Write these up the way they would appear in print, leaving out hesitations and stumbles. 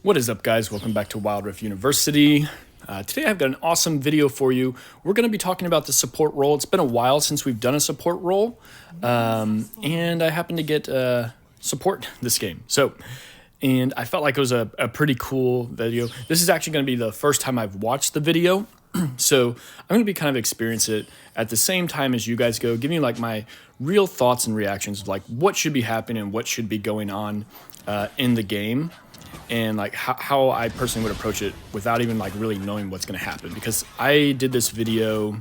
What is up, guys? Welcome back to Wild Rift University. Today I've got an awesome video for you. We're going to be talking about the support role. It's been a while since we've done a support role, and I happened to get support this game. And I felt like it was a pretty cool video. This is actually going to be the first time I've watched the video, so I'm going to be kind of experience it at the same time as you guys go, giving you like my real thoughts and reactions of like what should be happening and what should be going on in the game. And like how I personally would approach it without even like really knowing what's going to happen, because I did this video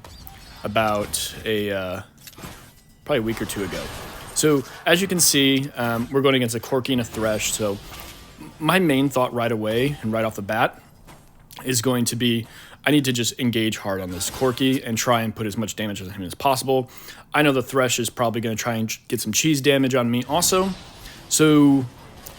about probably a week or two ago. So as you can see, we're going against a Corki and a Thresh. So my main thought right away and right off the bat is going to be I need to just engage hard on this Corki and try and put as much damage on him as possible. I know the Thresh is probably going to try and get some cheese damage on me also. So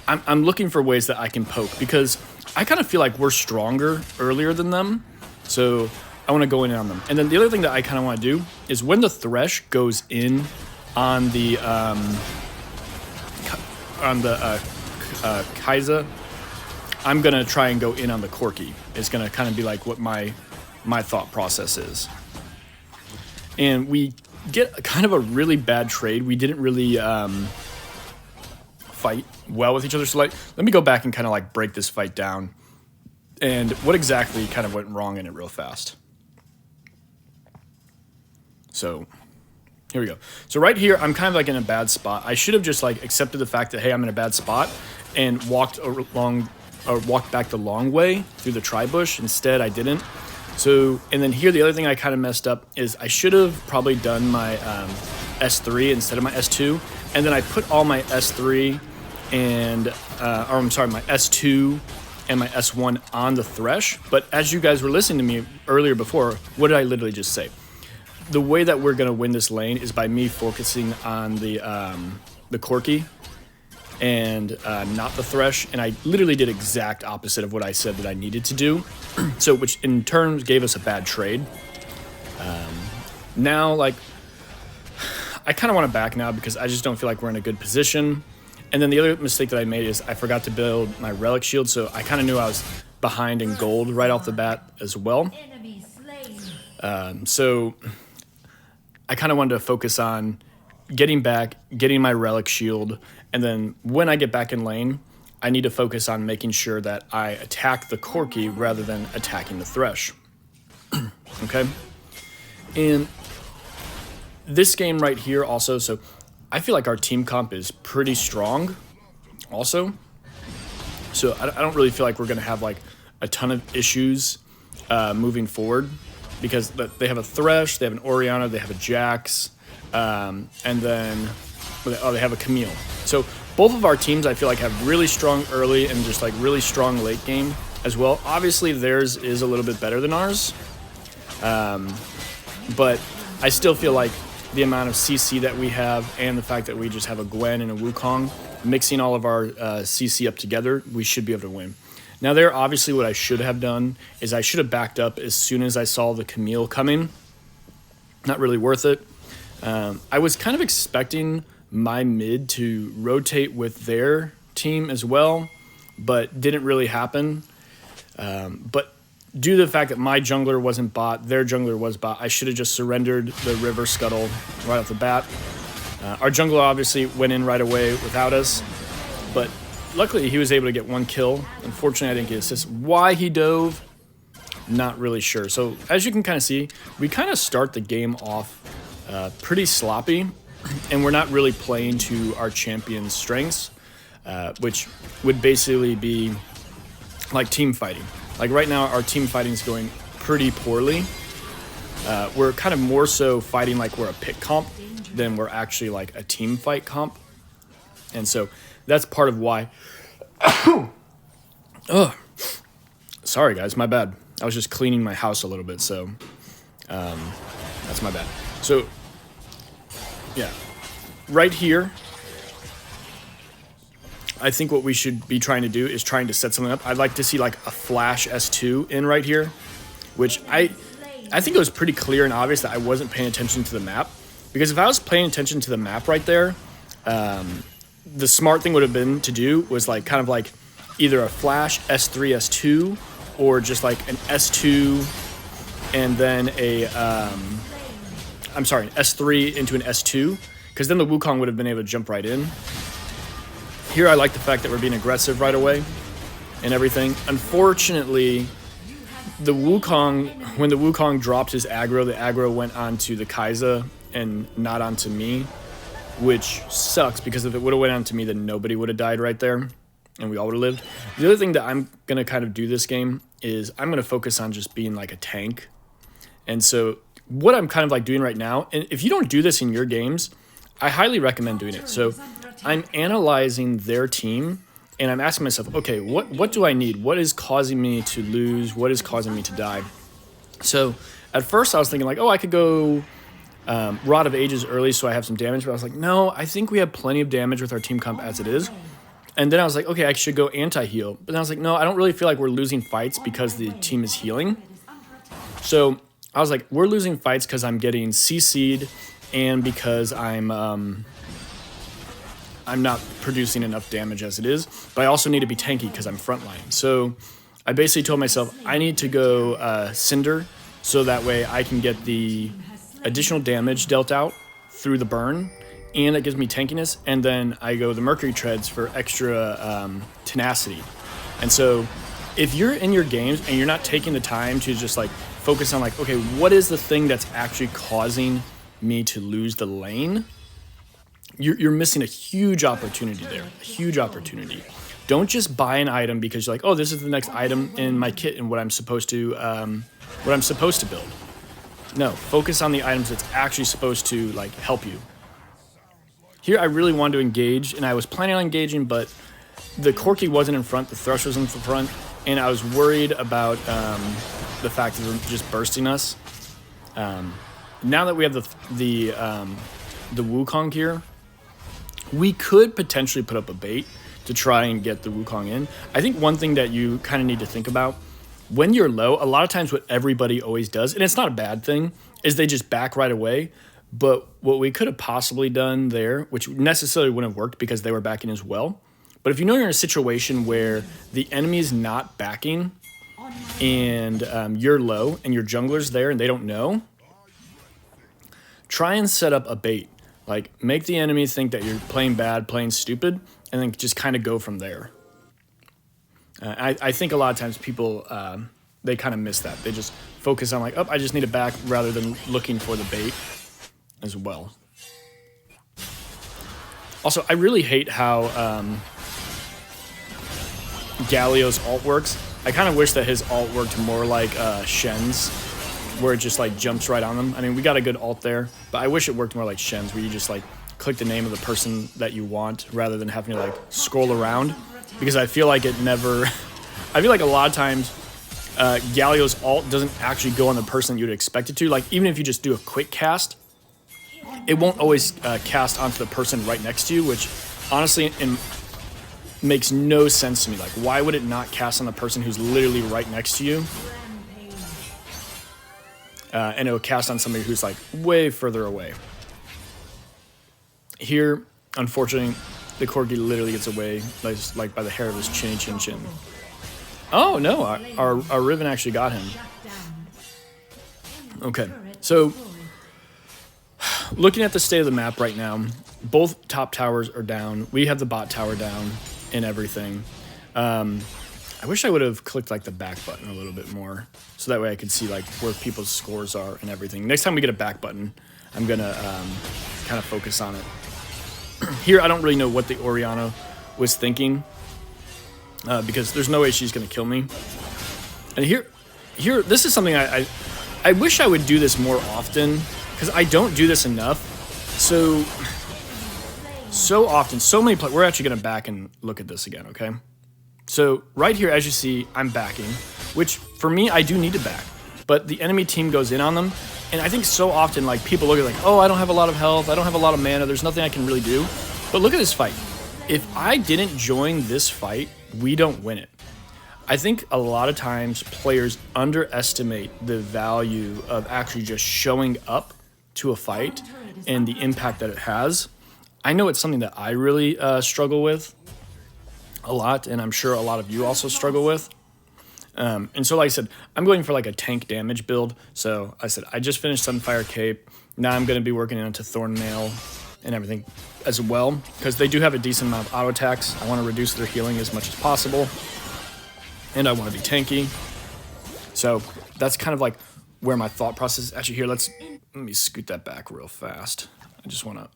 I'm looking for ways that I can poke, because I kind of feel like we're stronger earlier than them. So I want to go in on them. And then the other thing that I kind of want to do is when the Thresh goes in on the Kai'Sa, I'm going to try and go in on the Corki. It's going to kind of be like what my thought process is. And we get kind of a really bad trade. We didn't really fight well with each other. So like, let me go back and kind of like break this fight down and what exactly kind of went wrong in it real fast. So here we go. So right here, I'm kind of like in a bad spot. I should have just like accepted the fact that, hey, I'm in a bad spot and walked back the long way through the tri-bush. Instead, I didn't. So, and then here, the other thing I kind of messed up is I should have probably done my S3 instead of my S2. And then I put all my S3 and, my S2 and my S1 on the Thresh. But as you guys were listening to me earlier before, what did I literally just say? The way that we're going to win this lane is by me focusing on the Corki and not the Thresh. And I literally did exact opposite of what I said that I needed to do. So, which in turn gave us a bad trade. Now, like, I kind of want to back now because I just don't feel like we're in a good position. And then the other mistake that I made is I forgot to build my relic shield, so I kind of knew I was behind in gold right off the bat as well. So I kind of wanted to focus on getting back, getting my relic shield, and then when I get back in lane, I need to focus on making sure that I attack the Corki rather than attacking the Thresh. Okay? And this game right here also, so I feel like our team comp is pretty strong also. So I don't really feel like we're going to have like a ton of issues moving forward, because they have a Thresh, they have an Orianna, they have a Jax, and then they have a Camille. So both of our teams I feel like have really strong early and just like really strong late game as well. Obviously theirs is a little bit better than ours, but I still feel like the amount of CC that we have and the fact that we just have a Gwen and a Wukong, mixing all of our CC up together, we should be able to win. Now there, obviously what I should have done is I should have backed up as soon as I saw the Camille coming. Not really worth it. I was kind of expecting my mid to rotate with their team as well, but didn't really happen. But due to the fact that my jungler wasn't bot, their jungler was bot, I should have just surrendered the River Scuttle right off the bat. Our jungler obviously went in right away without us, but luckily he was able to get one kill. Unfortunately, I didn't get assist. Why he dove, not really sure. So as you can kind of see, we kind of start the game off pretty sloppy, and we're not really playing to our champion's strengths, which would basically be like team fighting. Like right now, our team fighting is going pretty poorly. We're kind of more so fighting like we're a pick comp than we're actually like a team fight comp. And so that's part of why. Sorry, guys, my bad. I was just cleaning my house a little bit, so that's my bad. So, yeah, right here, I think what we should be trying to do is trying to set something up. I'd like to see like a flash S2 in right here, which I think it was pretty clear and obvious that I wasn't paying attention to the map. Because if I was paying attention to the map right there, the smart thing would have been to do was like kind of like either a flash S3, S2, or just like an S2 and then I'm sorry, an S3 into an S2, because then the Wukong would have been able to jump right in. Here I like the fact that we're being aggressive right away and everything. Unfortunately, the Wukong, when the Wukong dropped his aggro, the aggro went onto the Kai'Sa and not onto me, which sucks, because if it would have went onto me, then nobody would have died right there and we all would have lived. The other thing that I'm going to kind of do this game is I'm going to focus on just being like a tank. And so what I'm kind of like doing right now, and if you don't do this in your games, I highly recommend doing it. So I'm analyzing their team and I'm asking myself, okay, what do I need? What is causing me to lose? What is causing me to die? So at first I was thinking like, oh, I could go Rod of Ages early so I have some damage. But I was like, no, I think we have plenty of damage with our team comp as it is. And then I was like, okay, I should go anti-heal. But then I was like, no, I don't really feel like we're losing fights because the team is healing. So I was like, we're losing fights because I'm getting CC'd and because I'm not producing enough damage as it is. But I also need to be tanky because I'm frontline. So I basically told myself I need to go Cinder so that way I can get the additional damage dealt out through the burn, and it gives me tankiness, and then I go the Mercury Treads for extra tenacity. And so if you're in your games and you're not taking the time to just like focus on like, okay, what is the thing that's actually causing me to lose the lane, you're missing a huge opportunity there, a huge opportunity. Don't just buy an item because you're like, oh, this is the next item in my kit and what I'm supposed to build. No, focus on the items that's actually supposed to like help you. Here I really wanted to engage, and I was planning on engaging, but the Corki wasn't in front, the Thrush was in the front, and I was worried about the fact of them just bursting us. Now that we have the Wukong here, we could potentially put up a bait to try and get the Wukong in. I think one thing that you kind of need to think about, when you're low, a lot of times what everybody always does, and it's not a bad thing, is they just back right away. But what we could have possibly done there, which necessarily wouldn't have worked because they were backing as well. But if you know you're in a situation where the enemy is not backing and you're low and your jungler's there and they don't know, try and set up a bait. Like, make the enemy think that you're playing bad, playing stupid, and then just kind of go from there. I think a lot of times people, they kind of miss that. They just focus on like, oh, I just need a back rather than looking for the bait as well. Also, I really hate how Galio's ult works. I kind of wish that his ult worked more like Shen's, where it just like jumps right on them. I mean, we got a good ult there, but I wish it worked more like Shen's, where you just like click the name of the person that you want rather than having to like scroll around. Because I feel like it never... I feel like a lot of times Galio's ult doesn't actually go on the person you'd expect it to. Like, even if you just do a quick cast, it won't always cast onto the person right next to you, which honestly makes no sense to me. Like, why would it not cast on the person who's literally right next to you? And it will cast on somebody who's like way further away. Here, unfortunately, the Corgi literally gets away like by the hair of his chin. Oh no, our Riven actually got him. Okay, so looking at the state of the map right now, both top towers are down. We have the bot tower down and everything. I wish I would have clicked like the back button a little bit more, so that way I could see like where people's scores are and everything. Next time we get a back button, I'm gonna kind of focus on it. Here, I don't really know what the Orianna was thinking, because there's no way she's gonna kill me. And here, this is something I wish I would do this more often, because I don't do this enough. So often, so many players. We're actually gonna back and look at this again, okay? So right here, as you see, I'm backing, which for me, I do need to back, but the enemy team goes in on them. And I think so often, like, people look at like, oh, I don't have a lot of health, I don't have a lot of mana, there's nothing I can really do. But look at this fight. If I didn't join this fight, we don't win it. I think a lot of times players underestimate the value of actually just showing up to a fight and the impact that it has. I know it's something that I really struggle with a lot, and I'm sure a lot of you also struggle with. And so like I said, I'm going for like a tank damage build. So I said, I just finished Sunfire Cape. Now I'm going to be working into Thornmail and everything as well, because they do have a decent amount of auto attacks. I want to reduce their healing as much as possible, and I want to be tanky. So that's kind of like where my thought process is. Actually, here, let me scoot that back real fast. I just want to,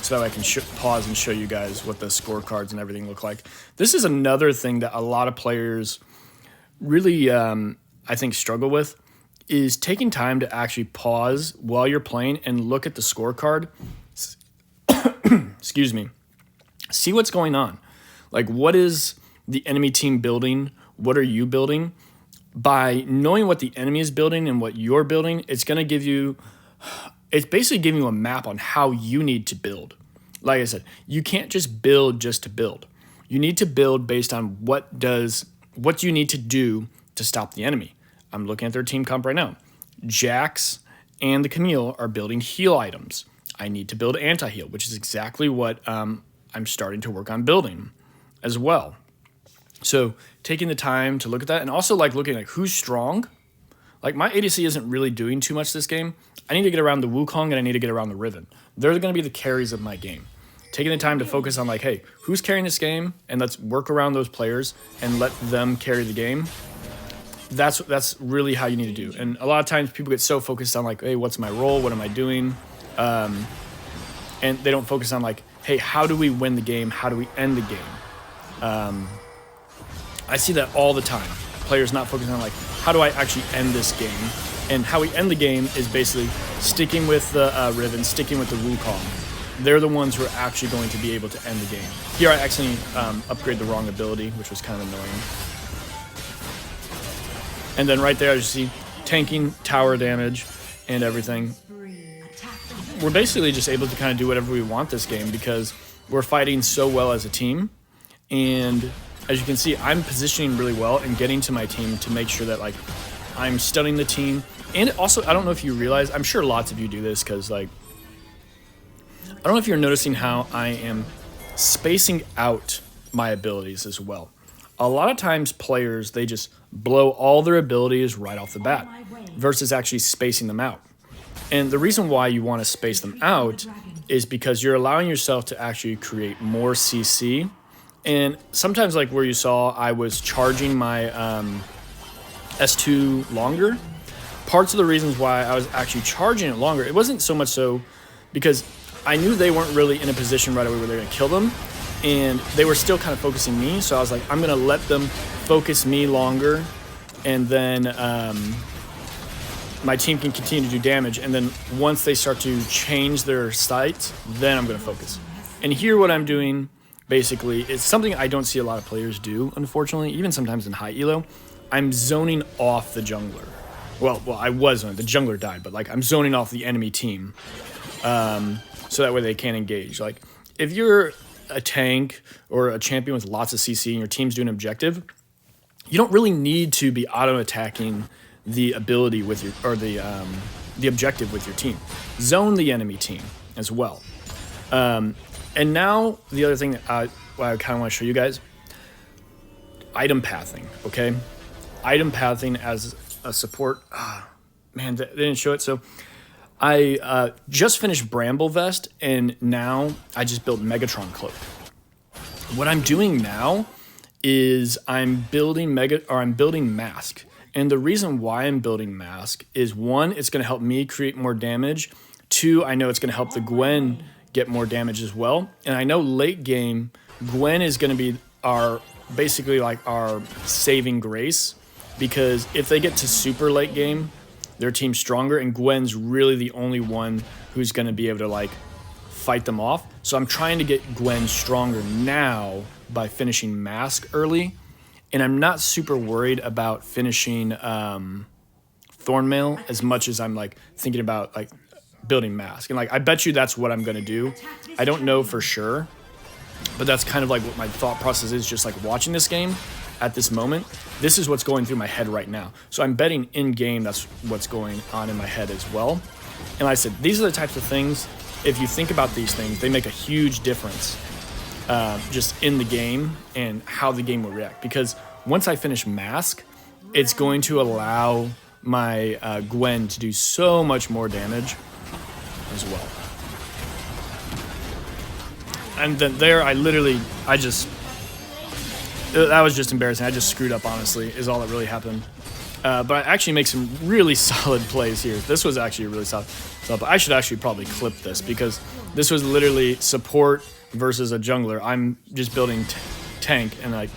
so that I can pause and show you guys what the scorecards and everything look like. This is another thing that a lot of players really, I think, struggle with, is taking time to actually pause while you're playing and look at the scorecard. Excuse me. See what's going on. Like, what is the enemy team building? What are you building? By knowing what the enemy is building and what you're building, it's going to give you, it's basically giving you a map on how you need to build. Like I said, you can't just build just to build. You need to build based on what you need to do to stop the enemy. I'm looking at their team comp right now. Jax and the Camille are building heal items. I need to build anti-heal, which is exactly what I'm starting to work on building as well. So taking the time to look at that, and also like looking at who's strong. Like, my ADC isn't really doing too much this game. I need to get around the Wukong and I need to get around the Riven. They're going to be the carries of my game. Taking the time to focus on like, hey, who's carrying this game, and let's work around those players and let them carry the game. That's really how you need to do. And a lot of times people get so focused on like, hey, what's my role? What am I doing? And they don't focus on like, hey, how do we win the game? How do we end the game? I see that all the time. Players not focusing on like, how do I actually end this game? And how we end the game is basically sticking with the Riven, sticking with the Wukong. They're the ones who are actually going to be able to end the game. Here I actually upgraded the wrong ability, which was kind of annoying. And then right there, as you see, tanking, tower damage, and everything. We're basically just able to kind of do whatever we want this game because we're fighting so well as a team. And as you can see, I'm positioning really well and getting to my team to make sure that like I'm stunning the team. And also, I don't know if you realize, I'm sure lots of you do this because like, I don't know if you're noticing how I am spacing out my abilities as well. A lot of times players, they just blow all their abilities right off the bat versus actually spacing them out. And the reason why you want to space them out is because you're allowing yourself to actually create more CC. And sometimes like where you saw I was charging my S2 longer, parts of the reasons why I was actually charging it longer, it wasn't so much so because I knew they weren't really in a position right away where they're going to kill them. And they were still kind of focusing me. So I was like, I'm going to let them focus me longer. And then my team can continue to do damage. And then once they start to change their sights, then I'm going to focus. And here what I'm doing basically is something I don't see a lot of players do, unfortunately, even sometimes in high elo. I'm zoning off the jungler. Well, I wasn't. The jungler died, but like I'm zoning off the enemy team. So that way they can't engage. Like if you're a tank or a champion with lots of CC and your team's doing objective, you don't really need to be auto-attacking the ability with your, or the objective with your team. Zone the enemy team as well. And now the other thing that I kind of want to show you guys, item pathing, okay? Item pathing as a support. Man, they didn't show it. So I just finished Bramble Vest, and now I just built Megatron Cloak. What I'm doing now is I'm building Mask. And the reason why I'm building Mask is, one, it's going to help me create more damage. Two, I know it's going to help the Gwen get more damage as well. And I know late game, Gwen is going to be basically like our saving grace, because if they get to super late game, their team's stronger, and Gwen's really the only one who's going to be able to like fight them off. So I'm trying to get Gwen stronger now by finishing Mask early, and I'm not super worried about finishing Thornmail as much as I'm like thinking about like building Mask. And like I bet you that's what I'm going to do. I don't know for sure, but that's kind of like what my thought process is, just like watching this game at this moment. This is what's going through my head right now. So I'm betting in game that's what's going on in my head as well. And like I said, these are the types of things, if you think about these things, they make a huge difference. just in the game and how the game will react. Because once I finish Mask, it's going to allow my Gwen to do so much more damage as well. And then there, that was just embarrassing. I just screwed up, honestly, is all that really happened. But I actually make some really solid plays here. This was actually a really solid. But I should actually probably clip this because this was literally support versus a jungler. I'm just building tank and like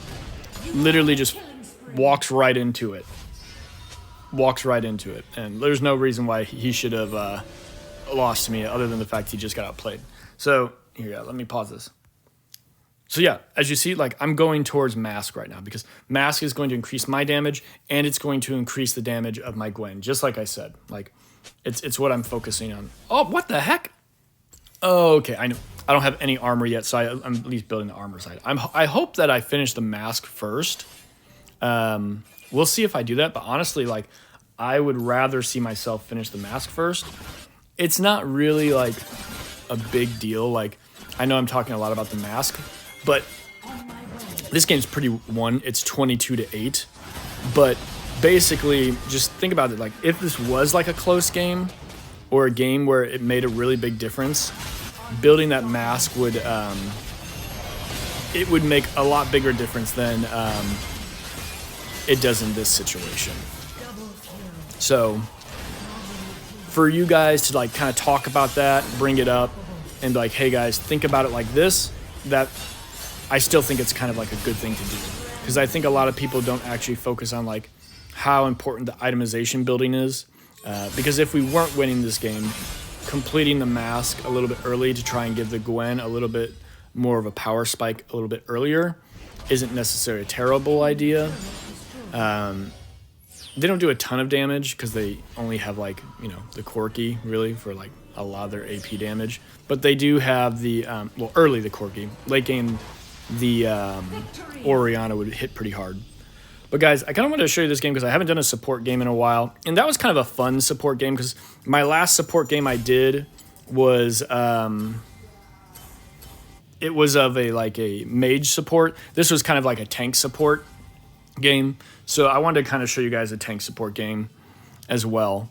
literally just walks right into it. And there's no reason why he should have lost to me other than the fact he just got outplayed. So here, let me pause this. So yeah, as you see, like I'm going towards Mask right now because Mask is going to increase my damage and it's going to increase the damage of my Gwen. Just like I said, like it's what I'm focusing on. Oh, what the heck? Oh, okay, I know. I don't have any armor yet, so I'm at least building the armor side. I hope that I finish the Mask first. We'll see if I do that, but honestly, like I would rather see myself finish the Mask first. It's not really like a big deal. Like I know I'm talking a lot about the Mask, but this game's pretty won. It's 22-8. But basically, just think about it. Like if this was like a close game or a game where it made a really big difference, building that Mask would it would make a lot bigger difference than it does in this situation. So for you guys to like kind of talk about that, bring it up, and be like, hey guys, think about it like this, that I still think it's kind of like a good thing to do. Because I think a lot of people don't actually focus on like how important the itemization building is. Because if we weren't winning this game, completing the Mask a little bit early to try and give the Gwen a little bit more of a power spike a little bit earlier isn't necessarily a terrible idea. They don't do a ton of damage because they only have like, you know, the Corki really for like a lot of their AP damage. But they do have the, early the Corki. Late game, the Orianna would hit pretty hard. But guys, I kind of wanted to show you this game because I haven't done a support game in a while. And that was kind of a fun support game because my last support game I did was, it was of a mage support. This was kind of like a tank support game. So I wanted to kind of show you guys a tank support game as well.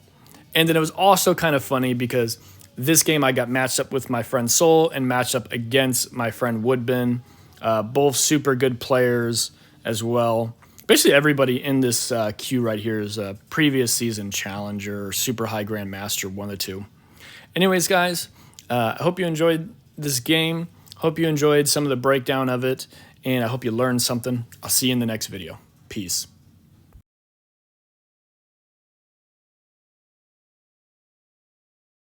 And then it was also kind of funny because this game I got matched up with my friend Soul and matched up against my friend Woodbin. Both super good players as well. Basically everybody in this queue right here is a previous season challenger or super high grandmaster, one of the two. Anyways, guys, I hope you enjoyed this game. Hope you enjoyed some of the breakdown of it, and I hope you learned something. I'll see you in the next video. Peace.